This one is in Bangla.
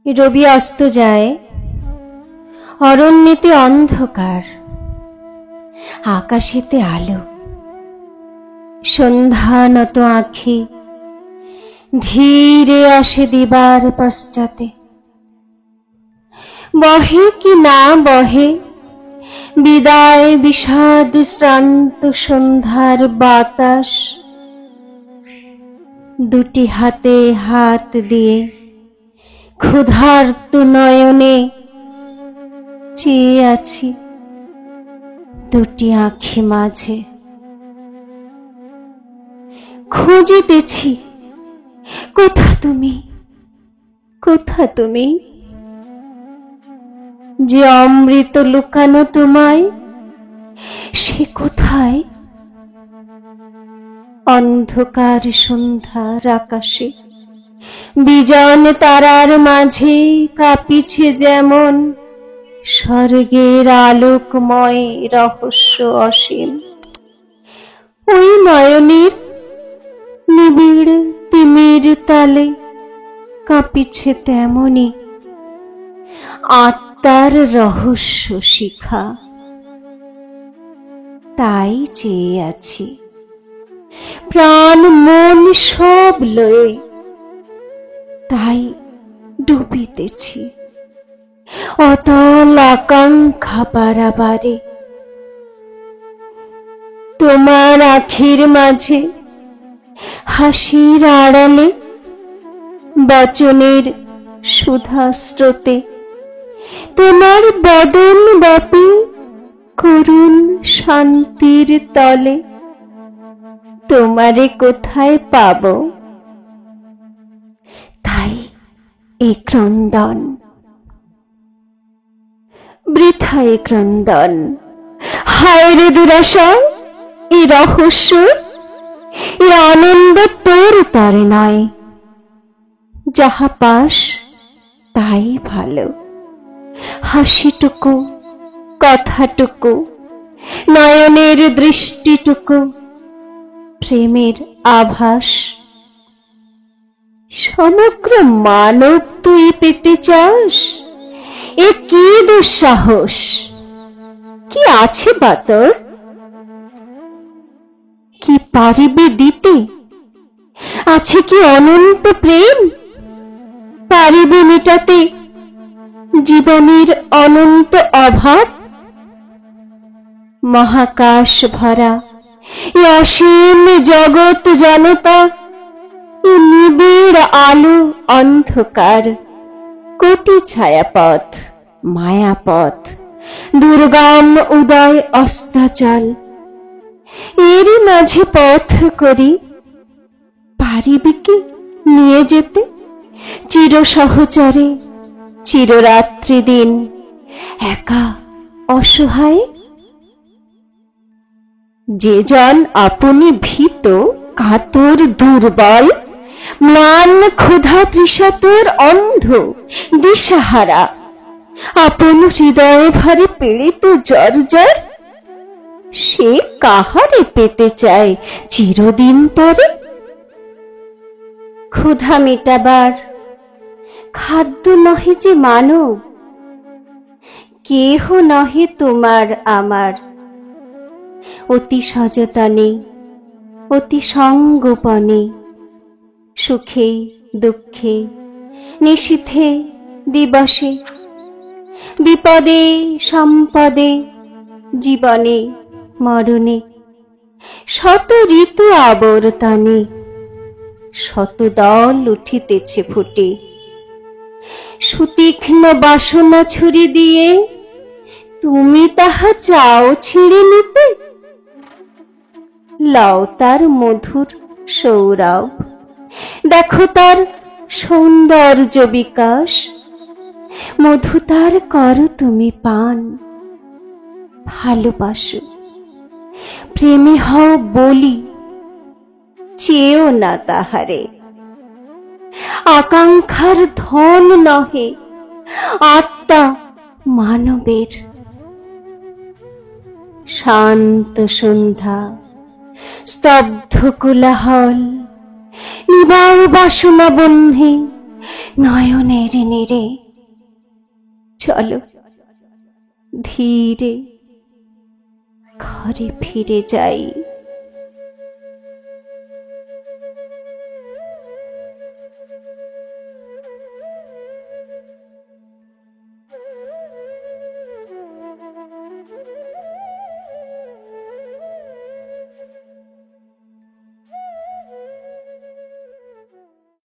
রবি অস্ত যায়, অরণ্যেতে অন্ধকার, আকাশেতে আলো। সন্ধ্যানত আঁখি ধীরে আসে দিবার পশ্চাতে। বহে কি না বহে বিদায় বিষাদ শ্রান্ত সন্ধ্যার বাতাস। দুটি হাতে হাত দিয়ে ক্ষুধার্ত নয়নে চেয়ে আছি দুটি আঁখি মাঝে। খুঁজিতেছি কোথা তুমি, কোথা তুমি, যে অমৃত লুকানো তোমায় সে কোথায়? অন্ধকার সন্ধ্যার আকাশে বিজন তারার মাঝে কাঁপিছে যেমন স্বর্গের আলোকময় রহস্য অসীম। ওই নয়নের নিবিড় তিমির তালে কাঁপিছে তেমনি আত্মার রহস্য শিখা। তাই চেয়ে আছি প্রাণ মন সব লয়ে, তাই ডুবিতেছি অতল আকাঙ্ক্ষা পারাবারে। তোমার আখির মাঝে হাসির আড়ালে বচনের সুধা স্রোতে তোমার বদন ব্যাপী করুণ শান্তির তলে তোমারে কোথায় পাব? তাই এ ক্রন্দন, বৃথা এ ক্রন্দন। হায় রে দুরাশা, এ রহস্য, এ আনন্দ তোর তরে নয়। যাহা পাস তাই ভালো, হাসিটুকু, কথাটুকু, নয়নের দৃষ্টিটুকু, প্রেমের আভাস। সমগ্র মানব তুই পেতে চাস? এ কি দুঃসাহস, কি আছে বা তোর? কি পারিবে দিতে? আছে কি অনন্ত প্রেম? পারিবে মেটাতে জীবনের অনন্ত অভাব? মহাকাশ ভরা এ অসীম জগৎ জনতা, এ নিবিড় আলো অন্ধকার, কোটি ছায়াপথ মায়াপথ, দুর্গম উদয় অস্তাচল, এরই মাঝে পথ করি পারিবে কি নিয়ে যেতে চির সহচরে চিররাত্রি দিন একা অসহায়? যে জন আপনি ভীত কাতর দুর্বল, ম্লান ক্ষুধা তৃষাতুর অন্ধ দিশাহারা, আপন হৃদয় ভারে পীড়িত জর্জর, সে কাহারে পেতে চায় চিরদিন পরে? ক্ষুধা মেটাবার খাদ্য নহে যে মানব, কেহ নহে তোমার আমার। অতি সযতনে অতি সঙ্গোপনে, সুখে দুঃখে নিশীথে দিবসে, বিপদে সম্পদে, জীবনে মরণে, শত ঋতু আবর্তনে শত দল উঠিতেছে ফুটে। সুতীক্ষ্ণ বাসনা ছুরি দিয়ে তুমি তাহা চাও ছিঁড়ে নিতে? লও তার মধুর সৌরভ, দেখো তার সৌন্দর্য বিকাশ, মধু তার করো তুমি পান। ভালোবাসো, প্রেমে হও বলি, চেয়েও না তাহারে। আকাঙ্ক্ষার ধন নহে আত্মা মানবের। শান্ত সন্ধ্যা, স্তব্ধ কোলাহল, নিবাও বাসনা বহ্নি নয়নের নীরে। চলো ধীরে ঘরে ফিরে যাই।